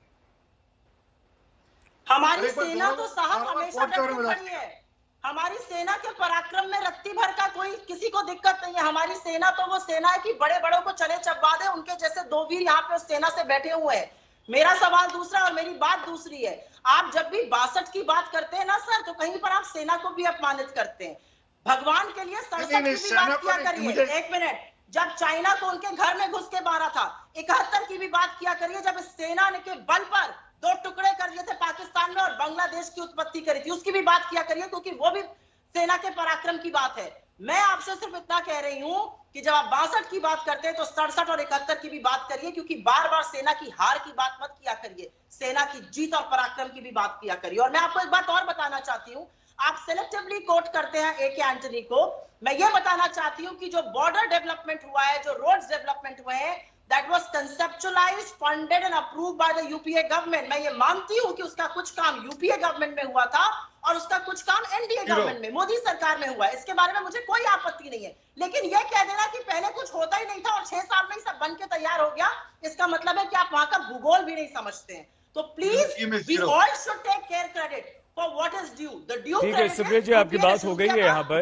S5: हमारी सेना तो साहब हमेशा डट के खड़ी है, हमारी सेना के पराक्रम में रत्ती भर का कोई किसी को दिक्कत नहीं है। हमारी सेना तो वो सेना है कि बड़े बड़ों को चले चबा दे, उनके जैसे दो वीर यहाँ पे उस सेना से बैठे हुए हैं। मेरा सवाल दूसरा और मेरी बात दूसरी है। आप जब भी 62 की बात करते हैं ना सर, तो कहीं पर आप सेना को भी अपमानित करते हैं। भगवान के लिए 67 की भी बात किया करिए। एक मिनट, जब चाइना को उनके घर में घुस के मारा था, 71 की भी बात किया करिए, जब सेना ने के बल पर 2 टुकड़े कर दिए थे पाकिस्तान में और बांग्लादेश की उत्पत्ति करी थी, उसकी भी बात किया करिए, क्योंकि वो भी सेना के पराक्रम की बात है। मैं आपसे सिर्फ इतना कह रही हूं कि जब आप 62 की बात करते हैं तो 67 और 71 की भी बात करिए, क्योंकि बार बार सेना की हार की बात मत किया करिए, सेना की जीत और पराक्रम की भी बात किया करिए। और मैं आपको एक बात और बताना चाहती हूं, आप सिलेक्टिवली कोट करते हैं ए के एंटनी को। मैं ये बताना चाहती हूं कि जो बॉर्डर डेवलपमेंट हुआ है, जो रोड्स डेवलपमेंट हुए हैं, that was conceptualized, funded and approved by the UPA government। मैं ये मानती हूं कि उसका कुछ काम UPA गवर्नमेंट में हुआ था और उसका कुछ काम NDA गवर्नमेंट में, मोदी सरकार में हुआ है। इसके बारे में मुझे कोई आपत्ति नहीं है, लेकिन ये कह देना कि पहले कुछ होता ही नहीं था और 6 साल में ही सब बन के तैयार हो गया, इसका मतलब है कि आप वहां का भूगोल भी नहीं समझते हैं। तो please we all should take care credit for what is due, the due
S1: ठीक है सुप्रिया जी, आपकी बात हो गई है यहाँ पर,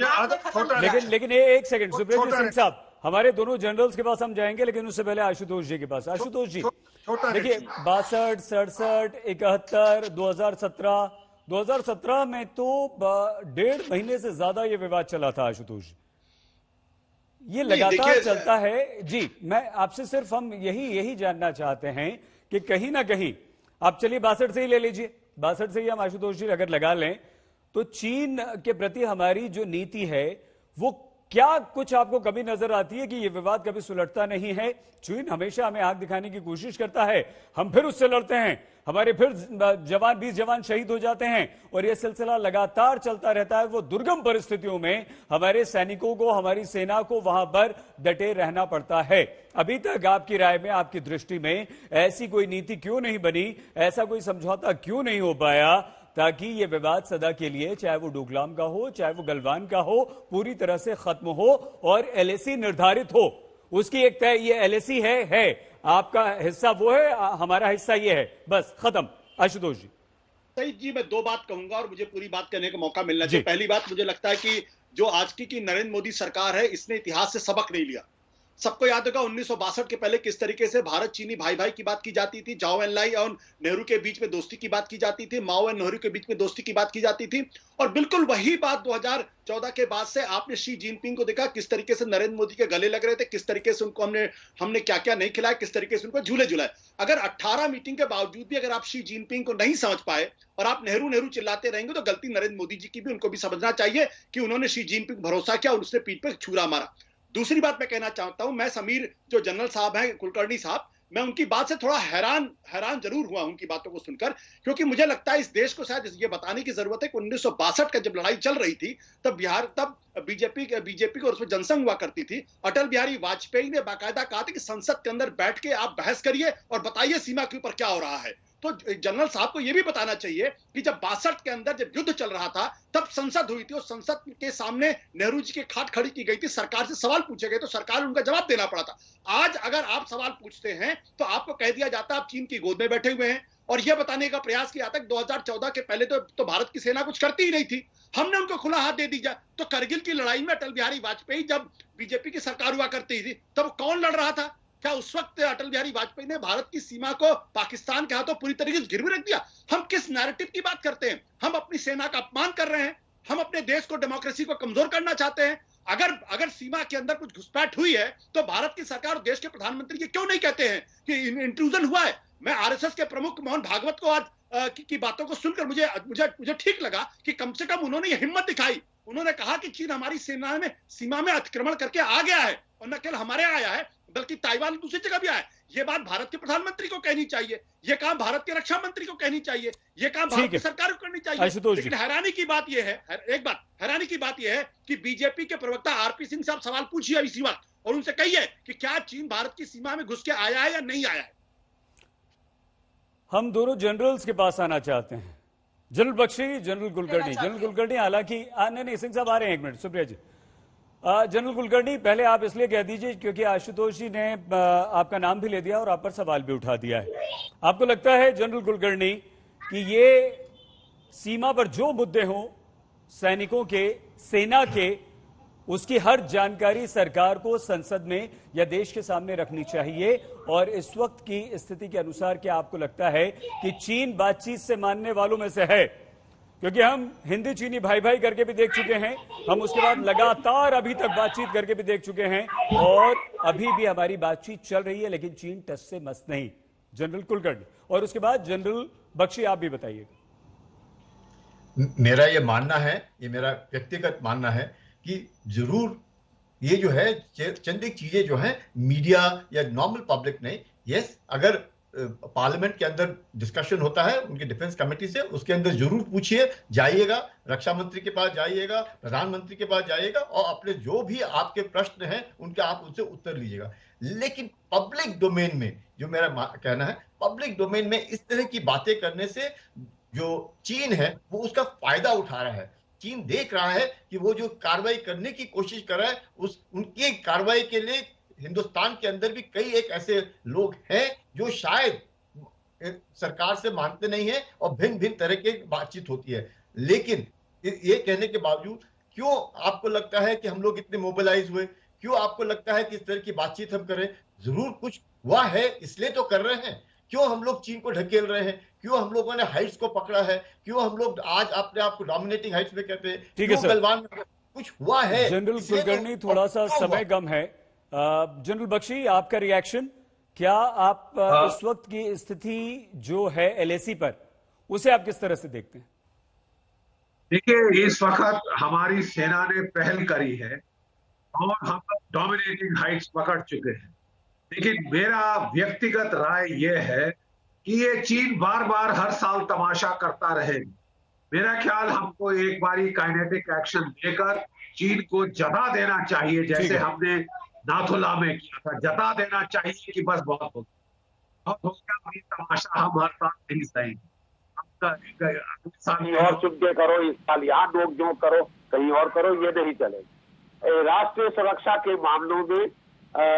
S1: लेकिन एक सेकंड सुप्रिया जी, सिंह साहब, हमारे दोनों जनरल्स के पास हम जाएंगे, लेकिन उससे पहले आशुतोष जी के पास। आशुतोष जी देखिए, 62, 67, 71, 2017 में तो 1.5 महीने से ज्यादा ये विवाद चला था। आशुतोष जी, ये लगातार चलता है जी। मैं आपसे सिर्फ हम यही जानना चाहते हैं कि कहीं ना कहीं आप, चलिए 62 से ही ले लीजिए, 62 से ही हम आशुतोष जी अगर लगा लें, तो चीन के प्रति हमारी जो नीति है वो क्या कुछ आपको कभी नजर आती है कि ये विवाद कभी सुलझता नहीं है? चीन हमेशा हमें आंख दिखाने की कोशिश करता है, हम फिर उससे लड़ते हैं, हमारे फिर 20 जवान शहीद हो जाते हैं और यह सिलसिला लगातार चलता रहता है। वो दुर्गम परिस्थितियों में हमारे सैनिकों को, हमारी सेना को वहां पर डटे रहना पड़ता है। अभी तक आपकी राय में, आपकी दृष्टि में ऐसी कोई नीति क्यों नहीं बनी, ऐसा कोई समझौता क्यों नहीं हो पाया ताकि ये विवाद सदा के लिए, चाहे वो डोकलाम का हो, चाहे वो गलवान का हो, पूरी तरह से खत्म हो और LAC निर्धारित हो? उसकी एक तय, ये LAC है, आपका हिस्सा वो है, हमारा हिस्सा ये है, बस खत्म। आशुतोष जी।
S8: सही जी, मैं 2 बात कहूंगा और मुझे पूरी बात करने का मौका मिलना चाहिए। पहली बात, मुझे लगता है कि जो आज की नरेंद्र मोदी सरकार है, इसने इतिहास से सबक नहीं लिया। सबको याद होगा 1962 के पहले किस तरीके से भारत चीनी भाई भाई की बात की जाती थी, जाओ एनलाई और नेहरू के बीच में दोस्ती की बात की जाती थी, माओ और नेहरू के बीच में दोस्ती की बात की जाती थी। और बिल्कुल वही बात 2014 के बाद से आपने शी जिनपिंग को देखा, किस तरीके से नरेंद्र मोदी के गले लग रहे थे, किस तरीके से उनको हमने क्या क्या नहीं खिलाया, किस तरीके से उनको झूले झुलाए। अगर 18 मीटिंग के बावजूद भी अगर आप शी जिनपिंग को नहीं समझ पाए और आप नेहरू नेहरू चिल्लाते रहेंगे, तो गलती नरेंद्र मोदी जी की भी, उनको भी समझना चाहिए कि उन्होंने शी जिनपिंग भरोसा किया और उसने पीठ पर छुरा मारा। दूसरी बात मैं कहना चाहता हूं, मैं समीर जो जनरल साहब हैं, कुलकर्णी साहब, मैं उनकी बात से थोड़ा हैरान जरूर हुआ उनकी बातों को सुनकर, क्योंकि मुझे लगता है इस देश को शायद ये बताने की जरूरत है कि 1962 का जब लड़ाई चल रही थी तब बीजेपी को उसमें जनसंघ हुआ करती थी। अटल बिहारी वाजपेयी ने बाकायदा कहा था कि संसद के अंदर बैठ के आप बहस करिए और बताइए सीमा के ऊपर क्या हो रहा है। तो जनरल साहब को यह भी बताना चाहिए कि जब 62 के अंदर जब युद्ध चल रहा था तब संसद हुई थी और संसद के सामने नेहरू जी की खाट खड़ी की गई थी, सरकार से सवाल पूछे गए तो सरकार ने उनका जवाब देना पड़ा था। आज अगर आप सवाल पूछते हैं तो आपको कह दिया जाता है आप चीन की गोद में बैठे हुए हैं, और यह बताने का प्रयास किया था 2014 के पहले तो भारत की सेना कुछ करती ही नहीं थी, हमने उनको खुला हाथ दे दिया। तो करगिल की लड़ाई में अटल बिहारी वाजपेयी जब बीजेपी की सरकार हुआ करती थी तब कौन लड़ रहा था? क्या उस वक्त अटल बिहारी वाजपेयी ने भारत की सीमा को पाकिस्तान के हाथों पूरी तरीके से गिरवी रख दिया? हम किस नैरेटिव की बात करते हैं? हम अपनी सेना का अपमान कर रहे हैं, हम अपने देश को, डेमोक्रेसी को कमजोर करना चाहते हैं। अगर सीमा के अंदर कुछ घुसपैठ हुई है तो भारत की सरकार और देश के प्रधानमंत्री ये क्यों नहीं कहते हैं कि इंट्रूजन हुआ है? मैं आरएसएस के प्रमुख मोहन भागवत को आज की बातों को सुनकर मुझे ठीक लगा कि कम से कम उन्होंने ये हिम्मत दिखाई। उन्होंने कहा कि चीन हमारी सीमा में अतिक्रमण करके आ गया है, और न केवल हमारे आया है बल्कि ताइवान दूसरी जगह भी आया है। ये बात भारत के प्रधानमंत्री को कहनी चाहिए, ये काम भारत के रक्षा मंत्री को कहनी चाहिए, ये काम भारत की सरकार को करनी चाहिए। लेकिन हैरानी की बात यह है, हैरानी की बात यह है कि बीजेपी के प्रवक्ता आरपी सिंह साहब सवाल पूछिए इसी वक्त और उनसे कहिए कि क्या चीन भारत की सीमा में घुस के आया है या नहीं आया है।
S1: हम दोनों जनरल्स के पास आना चाहते हैं, जनरल बख्शी, जनरल कुलकर्णी। हालांकि नहीं, सिंह साहब आ रहे हैं, 1 मिनट। सुप्रिया जी, जनरल कुलकर्णी, पहले आप इसलिए कह दीजिए क्योंकि आशुतोष जी ने आपका नाम भी ले दिया और आप पर सवाल भी उठा दिया है। आपको लगता है जनरल कुलकर्णी कि ये सीमा पर जो मुद्दे हों सैनिकों के, सेना के, उसकी हर जानकारी सरकार को संसद में या देश के सामने रखनी चाहिए। और इस वक्त की स्थिति के अनुसार क्या आपको लगता है कि चीन बातचीत से मानने वालों में से है? क्योंकि हम हिंदी चीनी भाई भाई करके भी देख चुके हैं, हम उसके बाद लगातार अभी तक बातचीत करके भी देख चुके हैं, और अभी भी हमारी बातचीत चल रही है, लेकिन चीन टस से मस्त नहीं। जनरल कुलकर्णी और उसके बाद जनरल बख्शी, आप भी बताइए।
S9: मेरा ये मानना है, ये मेरा व्यक्तिगत मानना है कि जरूर ये जो है चंद एक चीजें जो है मीडिया या नॉर्मल पब्लिक नहीं, यस, अगर पार्लियामेंट के अंदर डिस्कशन होता है उनकी डिफेंस कमेटी से, उसके अंदर जरूर पूछिए, जाइएगा, रक्षा मंत्री के पास जाइएगा, प्रधानमंत्री के पास जाइएगा, और अपने जो भी आपके प्रश्न हैं उनके आप उनसे उत्तर लीजिएगा। लेकिन पब्लिक डोमेन में, जो मेरा कहना है, पब्लिक डोमेन में इस तरह की बातें करने से जो चीन है वो उसका फायदा उठा रहा है। चीन देख रहा है कि वो जो कार्रवाई करने की कोशिश कर रहा है, उनकी कार्रवाई के लिए हिंदुस्तान के अंदर भी कई एक ऐसे लोग हैं जो शायद सरकार से मानते नहीं है और भिन्न भिन्न तरह की बातचीत होती है। लेकिन ये कहने के बावजूद क्यों आपको लगता है कि हम लोग इतने मोबिलाइज हुए? क्यों आपको लगता है कि इस तरह की बातचीत हम करें? जरूर कुछ हुआ है, इसलिए तो कर रहे हैं। क्यों हम लोग चीन को ढकेल रहे हैं? क्यों हम लोगों ने हाइट्स को पकड़ा है? क्यों हम लोग आज अपने आप को डोमिनेटिंग हाइट्स में कहते हैं?
S1: ठीक है
S9: गलवान कुछ हुआ है।
S1: जनरल कुलकर्णी, थोड़ा सा समय कम है। जनरल बख्शी, आपका रिएक्शन क्या? आप इस वक्त की स्थिति जो है एलएसी पर, उसे आप किस तरह से देखते हैं?
S6: देखिए, इस वक्त हमारी सेना ने पहल करी है और हम डोमिनेटिंग हाइट्स पकड़ चुके हैं। लेकिन मेरा व्यक्तिगत राय यह है कि ये चीन बार बार हर साल तमाशा करता रहेगा। मेरा ख्याल हमको एक बारी काइनेटिक एक्शन लेकर चीन को जता देना चाहिए, जैसे हमने नाथुला में किया था। जता देना चाहिए कि बस बहुत हो गया, तमाशा हम हर साल नहीं सहेंगे।
S10: कहीं और चुप के करो, इस साल यहाँ नोक झोंक करो, कहीं और करो, ये नहीं चलेगा। राष्ट्रीय सुरक्षा के मामलों में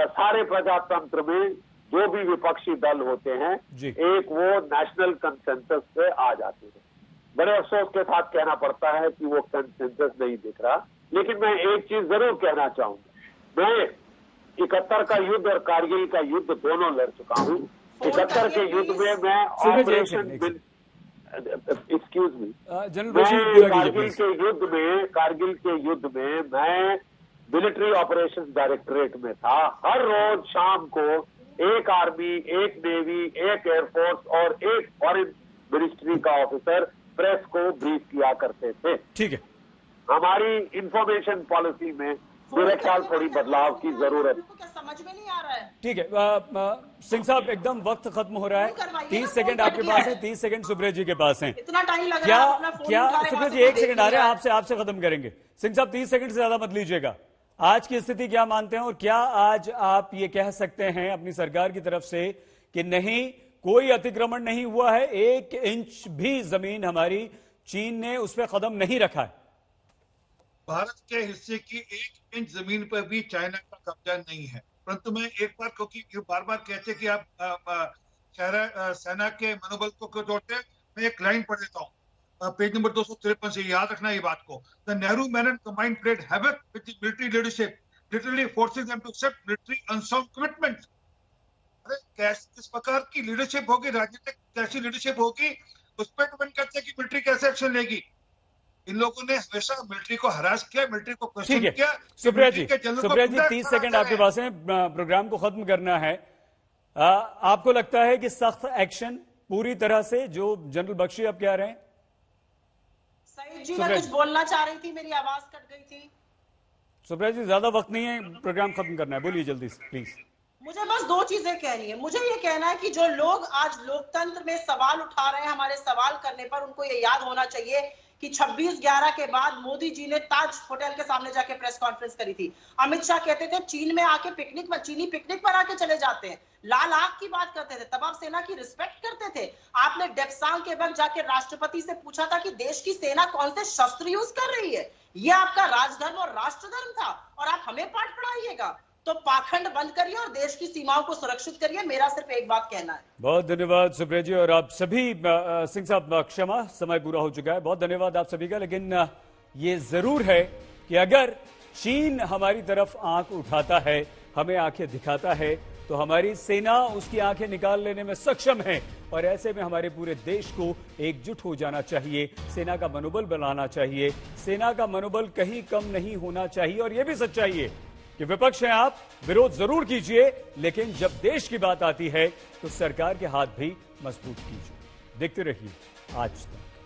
S10: सारे प्रजातंत्र में जो भी विपक्षी दल होते हैं, एक वो नेशनल कंसेंसस पे आ जाते हैं। बड़े अफसोस के साथ कहना पड़ता है कि वो कंसेंसस नहीं दिख रहा। लेकिन मैं एक चीज जरूर कहना चाहूंगा, मैं 71 का युद्ध और कारगिल का युद्ध दोनों लड़ चुका हूँ। 71 के युद्ध में मैं ऑपरेशन एक्सक्यूज मी कारगिल के युद्ध में मैं मिलिट्री ऑपरेशंस डायरेक्टरेट में था। हर रोज शाम को एक आर्मी, एक नेवी, एक एयरफोर्स और एक फॉरेन मिनिस्ट्री का ऑफिसर प्रेस को ब्रीफ किया करते थे।
S1: ठीक है,
S10: हमारी इंफॉर्मेशन पॉलिसी में मेरे ख्याल थोड़ी बदलाव की जरूरत
S5: है। समझ में नहीं आ रहा है।
S1: ठीक है सिंह साहब, एकदम वक्त खत्म हो रहा है। 30 सेकंड आपके पास है, 30 सेकंड सुब्रत जी के पास हैं।
S5: इतना टाइम लग
S1: क्या
S5: रहा है?
S1: क्या सुब्रत जी 1 सेकंड आ रहे हैं, आपसे खत्म करेंगे। सिंह साहब 30 सेकंड से ज्यादा मत लीजिएगा। आज की स्थिति क्या मानते हैं, और क्या आज आप ये कह सकते हैं अपनी सरकार की तरफ से कि नहीं, कोई अतिक्रमण नहीं हुआ है, 1 इंच भी जमीन हमारी चीन ने उस पर कदम नहीं रखा है?
S7: भारत के हिस्से की 1 इंच जमीन पर भी चाइना का कब्जा नहीं है। परंतु मैं एक बार, क्योंकि बार बार कहते कि आप सेना के मनोबल को क्यों जोड़ते हैं, मैं एक लाइन पढ़ देता हूँ पेज नंबर 253 से, याद रखना ये बात को। The Nehru man and combined trade havoc with the military leadership literally forces them to accept military unsound commitment. अरे किस प्रकार की लीडरशिप होगी, राजनीतिक कैसी लीडरशिप होगी, उस पर डिपेंड करते हैं कि मिलिट्री कैसे एक्शन लेगी। इन लोगों ने हमेशा मिलिट्री को हरास किया, मिलिट्री को क्वेश्चन किया।
S1: सुब्रत जी 30 सेकंड आपके पास है, प्रोग्राम को खत्म करना है। आपको लगता है कि सख्त एक्शन पूरी तरह से, जो जनरल बख्शी आप कह रहे हैं?
S5: सईद जी, मैं कुछ बोलना चाह रही थी, मेरी आवाज कट गई थी।
S1: सुब्रत जी, ज्यादा वक्त नहीं है, प्रोग्राम खत्म करना है, बोलिए जल्दी से प्लीज।
S5: मुझे बस 2 चीजें कहनी है। मुझे ये कहना है कि जो लोग आज लोकतंत्र में सवाल उठा रहे हैं, हमारे सवाल करने पर उनको ये याद होना चाहिए कि 26/11 के बाद मोदी जी ने ताज होटल के सामने जाके प्रेस कॉन्फ्रेंस करी थी। अमित शाह कहते थे चीन में आके चीनी पिकनिक पर आके चले जाते हैं, लाल आग की बात करते थे, तब आप सेना की रिस्पेक्ट करते थे। आपने डेप्सांग के वक्त जाके राष्ट्रपति से पूछा था कि देश की सेना कौन से शस्त्र यूज कर रही है, ये आपका राजधर्म और राष्ट्रधर्म था, और आप हमें पाठ पढ़ाइएगा। तो पाखंड बंद करिए और देश की सीमाओं को सुरक्षित करिए। मेरा सिर्फ एक बात कहना है।
S1: बहुत धन्यवाद सुब्रत जी, और आप सभी। सिंह साहब क्षमा, समय पूरा हो चुका है। बहुत धन्यवाद आप सभी का। लेकिन ये जरूर है कि अगर चीन हमारी तरफ आंख उठाता है, हमें आंखें दिखाता है, तो हमारी सेना उसकी आंखें निकाल लेने में सक्षम है। और ऐसे में हमारे पूरे देश को एकजुट हो जाना चाहिए, सेना का मनोबल बनाना चाहिए, सेना का मनोबल कहीं कम नहीं होना चाहिए। और यह भी सच्चाई है कि विपक्ष हैं आप, विरोध जरूर कीजिए, लेकिन जब देश की बात आती है तो सरकार के हाथ भी मजबूत कीजिए। देखते रहिए आज तक।